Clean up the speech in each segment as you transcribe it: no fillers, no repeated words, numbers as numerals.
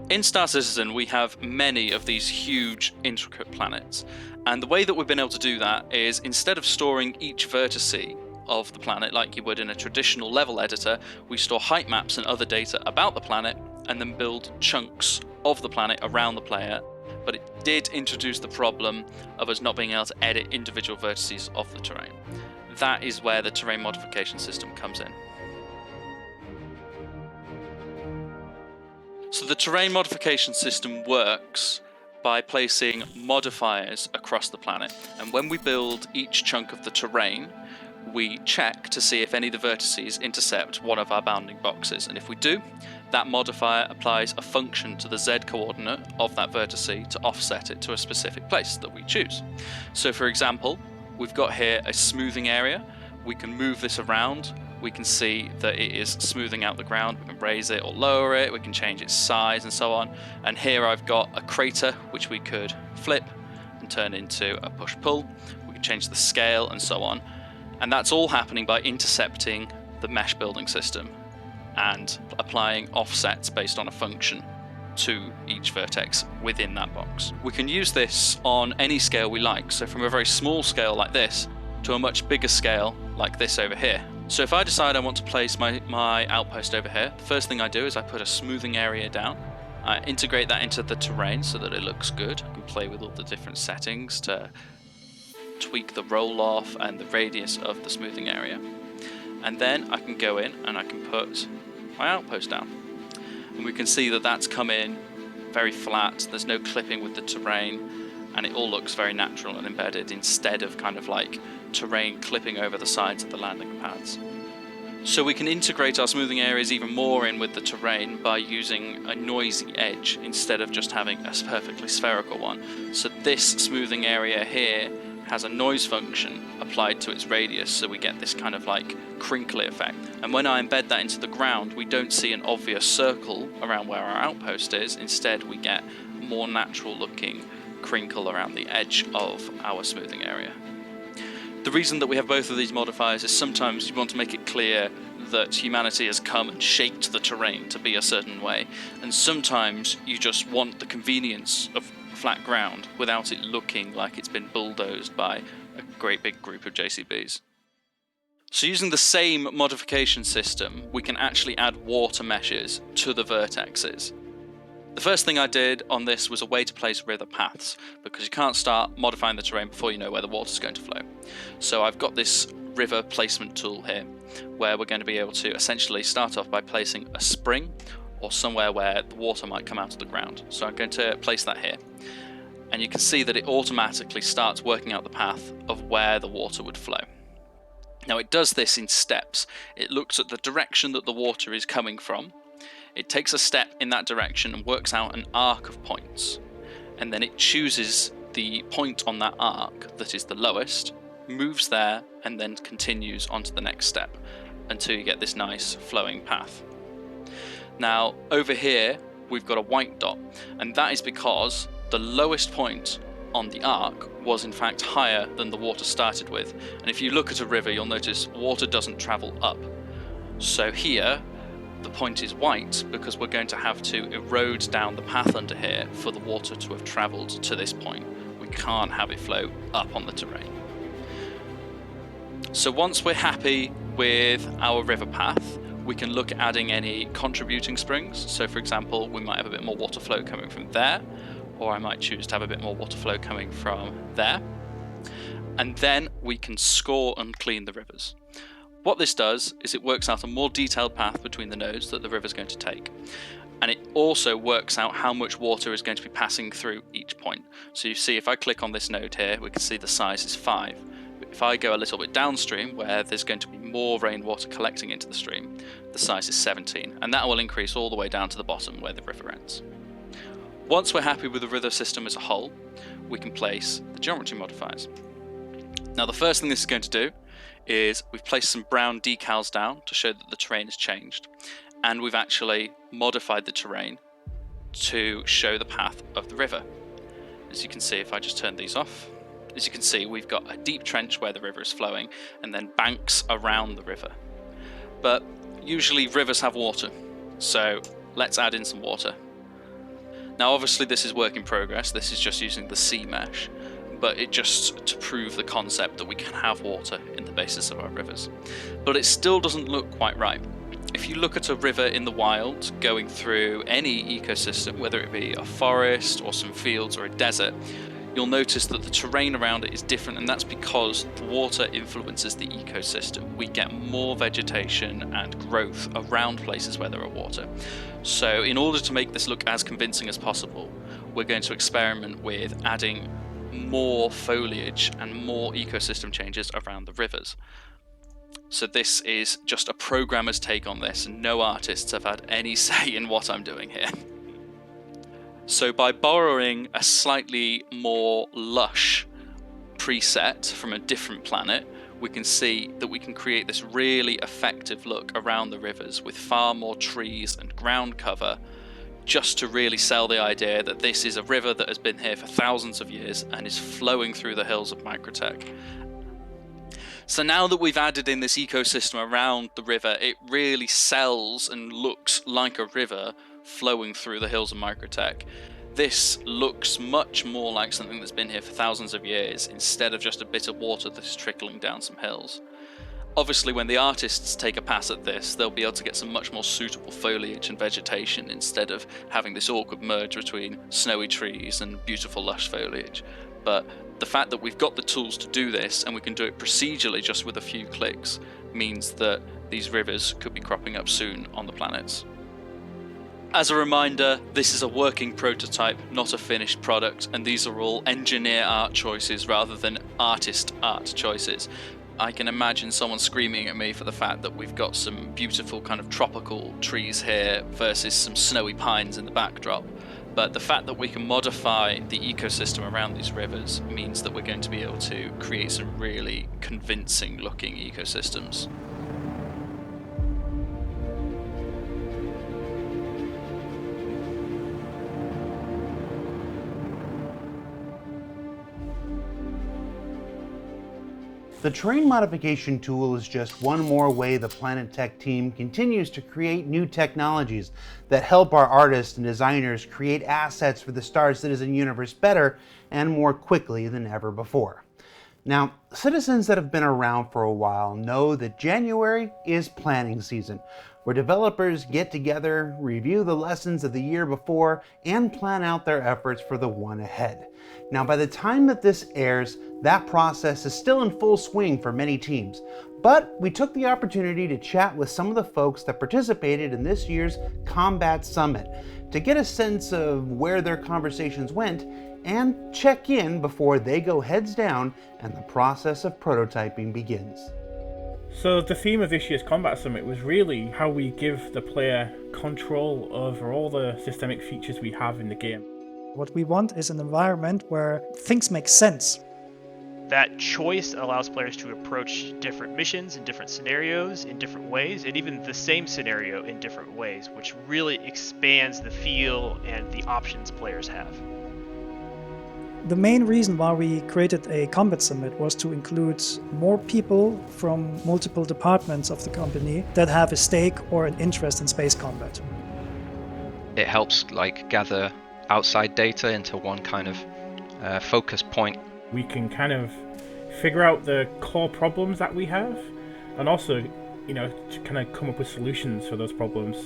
In Star Citizen, we have many of these huge, intricate planets, and the way that we've been able to do that is, instead of storing each vertice of the planet like you would in a traditional level editor, we store height maps and other data about the planet and then build chunks of the planet around the player. But it did introduce the problem of us not being able to edit individual vertices of the terrain. That is where the terrain modification system comes in. So the terrain modification system works by placing modifiers across the planet, and when we build each chunk of the terrain, we check to see if any of the vertices intercept one of our bounding boxes, and if we do, that modifier applies a function to the Z coordinate of that vertice to offset it to a specific place that we choose. So for example, we've got here a smoothing area. We can move this around. We can see that it is smoothing out the ground. We can raise it or lower it. We can change its size and so on. And here I've got a crater which we could flip and turn into a push-pull. We can change the scale and so on. And that's all happening by intercepting the mesh building system and applying offsets based on a function to each vertex within that box. We can use this on any scale we like, so from a very small scale like this to a much bigger scale like this over here. So if I decide I want to place my outpost over here, the first thing I do is I put a smoothing area down. I integrate that into the terrain so that it looks good. I can play with all the different settings to tweak the roll off and the radius of the smoothing area. And then I can go in and I can put my outpost down. And we can see that that's come in very flat, there's no clipping with the terrain, and it all looks very natural and embedded instead of kind of like terrain clipping over the sides of the landing pads. So we can integrate our smoothing areas even more in with the terrain by using a noisy edge instead of just having a perfectly spherical one. So this smoothing area here has a noise function applied to its radius, so we get this kind of like crinkly effect. And when I embed that into the ground, we don't see an obvious circle around where our outpost is. Instead, we get a more natural looking crinkle around the edge of our smoothing area. The reason that we have both of these modifiers is sometimes you want to make it clear that humanity has come and shaped the terrain to be a certain way, and sometimes you just want the convenience of flat ground without it looking like it's been bulldozed by a great big group of JCBs. So using the same modification system, we can actually add water meshes to the vertexes. The first thing I did on this was a way to place river paths, because you can't start modifying the terrain before you know where the water's going to flow. So I've got this river placement tool here, where we're going to be able to essentially start off by placing a spring or somewhere where the water might come out of the ground. So I'm going to place that here. And you can see that it automatically starts working out the path of where the water would flow. Now it does this in steps. It looks at the direction that the water is coming from. It takes a step in that direction and works out an arc of points. And then it chooses the point on that arc that is the lowest, moves there, and then continues on to the next step until you get this nice flowing path. Now over here we've got a white dot, and that is because the lowest point on the arc was in fact higher than the water started with. And if you look at a river, you'll notice water doesn't travel up. So here the point is white because we're going to have to erode down the path under here for the water to have travelled to this point. We can't have it flow up on the terrain. So once we're happy with our river path, we can look at adding any contributing springs. So for example, we might have a bit more water flow coming from there, or I might choose to have a bit more water flow coming from there. And then we can score and clean the rivers. What this does is it works out a more detailed path between the nodes that the river is going to take. And it also works out how much water is going to be passing through each point. So you see, if I click on this node here, we can see the size is 5. If I go a little bit downstream, where there's going to be more rainwater collecting into the stream, the size is 17, and that will increase all the way down to the bottom where the river ends. Once we're happy with the river system as a whole, we can place the geometry modifiers. Now the first thing this is going to do is we've placed some brown decals down to show that the terrain has changed, and we've actually modified the terrain to show the path of the river. As you can see, if I just turn these off, as you can see, we've got a deep trench where the river is flowing and then banks around the river. But usually rivers have water, so let's add in some water. Now obviously this is work in progress, this is just using the sea mesh, but it just to prove the concept that we can have water in the basis of our rivers. But it still doesn't look quite right. If you look at a river in the wild going through any ecosystem, whether it be a forest or some fields or a desert, you'll notice that the terrain around it is different, and that's because the water influences the ecosystem. We get more vegetation and growth around places where there are water. So in order to make this look as convincing as possible, we're going to experiment with adding more foliage and more ecosystem changes around the rivers. So this is just a programmer's take on this, and no artists have had any say in what I'm doing here. So by borrowing a slightly more lush preset from a different planet, we can see that we can create this really effective look around the rivers with far more trees and ground cover, just to really sell the idea that this is a river that has been here for thousands of years and is flowing through the hills of Microtech. So now that we've added in this ecosystem around the river, it really sells and looks like a river flowing through the hills of Microtech. This looks much more like something that's been here for thousands of years, instead of just a bit of water that is trickling down some hills. Obviously, when the artists take a pass at this, they'll be able to get some much more suitable foliage and vegetation instead of having this awkward merge between snowy trees and beautiful lush foliage. But the fact that we've got the tools to do this, and we can do it procedurally just with a few clicks, means that these rivers could be cropping up soon on the planets. As a reminder, this is a working prototype, not a finished product, and these are all engineer art choices rather than artist art choices. I can imagine someone screaming at me for the fact that we've got some beautiful kind of tropical trees here versus some snowy pines in the backdrop. But the fact that we can modify the ecosystem around these rivers means that we're going to be able to create some really convincing looking ecosystems. The Terrain Modification Tool is just one more way the Planet Tech team continues to create new technologies that help our artists and designers create assets for the Star Citizen universe better and more quickly than ever before. Now, citizens that have been around for a while know that January is planning season, where developers get together, review the lessons of the year before, and plan out their efforts for the one ahead. Now, by the time that this airs, that process is still in full swing for many teams, but we took the opportunity to chat with some of the folks that participated in this year's Combat Summit to get a sense of where their conversations went and check in before they go heads down and the process of prototyping begins. So the theme of this year's Combat Summit was really how we give the player control over all the systemic features we have in the game. What we want is an environment where things make sense. That choice allows players to approach different missions and different scenarios in different ways, and even the same scenario in different ways, which really expands the feel and the options players have. The main reason why we created a Combat Summit was to include more people from multiple departments of the company that have a stake or an interest in space combat. It helps gather outside data into one kind of focus point. We can kind of figure out the core problems that we have, and also, to kind of come up with solutions for those problems.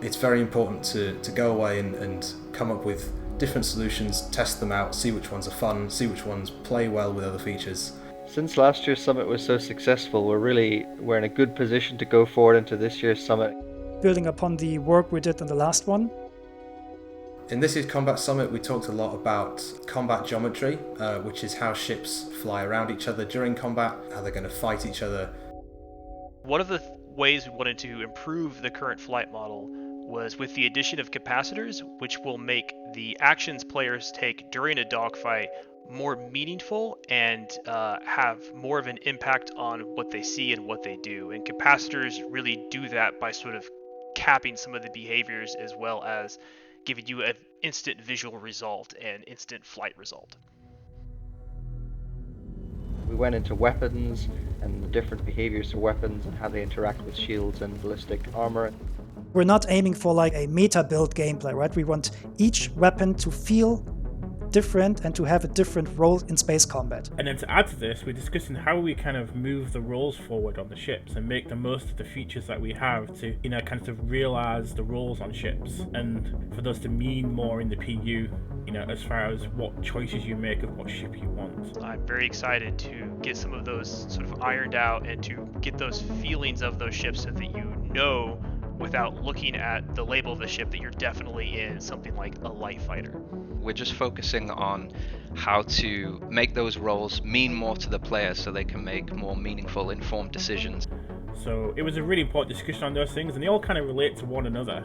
It's very important to go away and come up with different solutions, test them out, see which ones are fun, see which ones play well with other features. Since last year's summit was so successful, we're in a good position to go forward into this year's summit. Building upon the work we did in the last one. In this year's Combat Summit, we talked a lot about combat geometry, which is how ships fly around each other during combat, how they're going to fight each other. One of the ways we wanted to improve the current flight model was with the addition of capacitors, which will make the actions players take during a dogfight more meaningful and have more of an impact on what they see and what they do. And capacitors really do that by sort of capping some of the behaviors as well as giving you an instant visual result and instant flight result. We went into weapons and the different behaviors of weapons and how they interact with shields and ballistic armor. We're not aiming for like a meta build gameplay, right? We want each weapon to feel different and to have a different role in space combat. And then to add to this, we're discussing how we kind of move the roles forward on the ships and make the most of the features that we have to, kind of realize the roles on ships and for those to mean more in the PU, as far as what choices you make of what ship you want. I'm very excited to get some of those sort of ironed out and to get those feelings of those ships so that without looking at the label of the ship that you're definitely in something like a light fighter. We're just focusing on how to make those roles mean more to the player so they can make more meaningful, informed decisions. So it was a really important discussion on those things, and they all kind of relate to one another,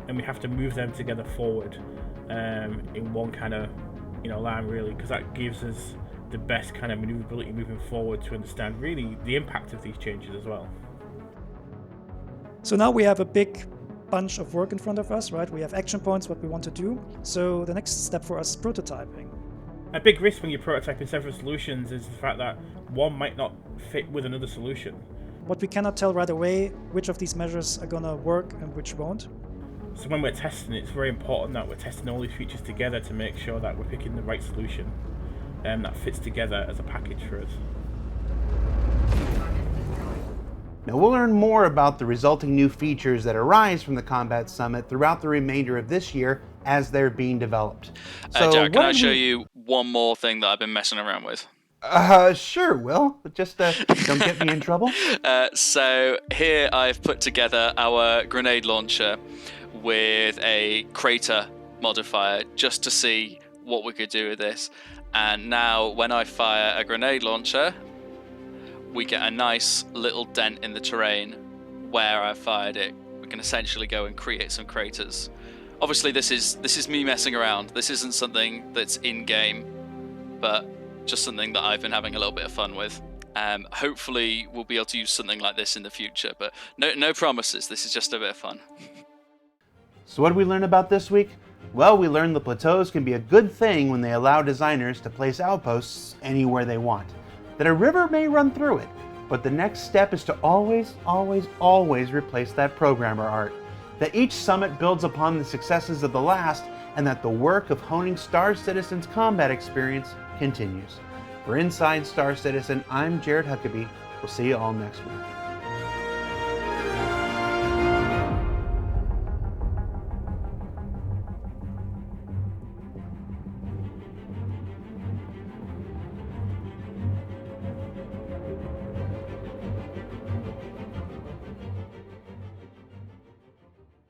and we have to move them together forward in one kind of line, really, because that gives us the best kind of maneuverability moving forward to understand really the impact of these changes as well. So now we have a big bunch of work in front of us, right? We have action points, what we want to do. So the next step for us is prototyping. A big risk when you're prototyping several solutions is the fact that one might not fit with another solution. What we cannot tell right away, which of these measures are gonna work and which won't. So when we're testing, it's very important that we're testing all these features together to make sure that we're picking the right solution that fits together as a package for us. Now we'll learn more about the resulting new features that arise from the Combat Summit throughout the remainder of this year as they're being developed. So Jack, can I show you one more thing that I've been messing around with? Sure, Will. Just don't get me in trouble. So here I've put together our grenade launcher with a crater modifier just to see what we could do with this. And now when I fire a grenade launcher, we get a nice little dent in the terrain where I fired it. We can essentially go and create some craters. Obviously this is me messing around. This isn't something that's in game, but just something that I've been having a little bit of fun with. Hopefully we'll be able to use something like this in the future, but no promises. This is just a bit of fun. So what did we learn about this week? Well, we learned the plateaus can be a good thing when they allow designers to place outposts anywhere they want. That a river may run through it, but the next step is to always replace that programmer art. That each summit builds upon the successes of the last, and that the work of honing Star Citizen's combat experience continues. For Inside Star Citizen, I'm Jared Huckabee. We'll see you all next week.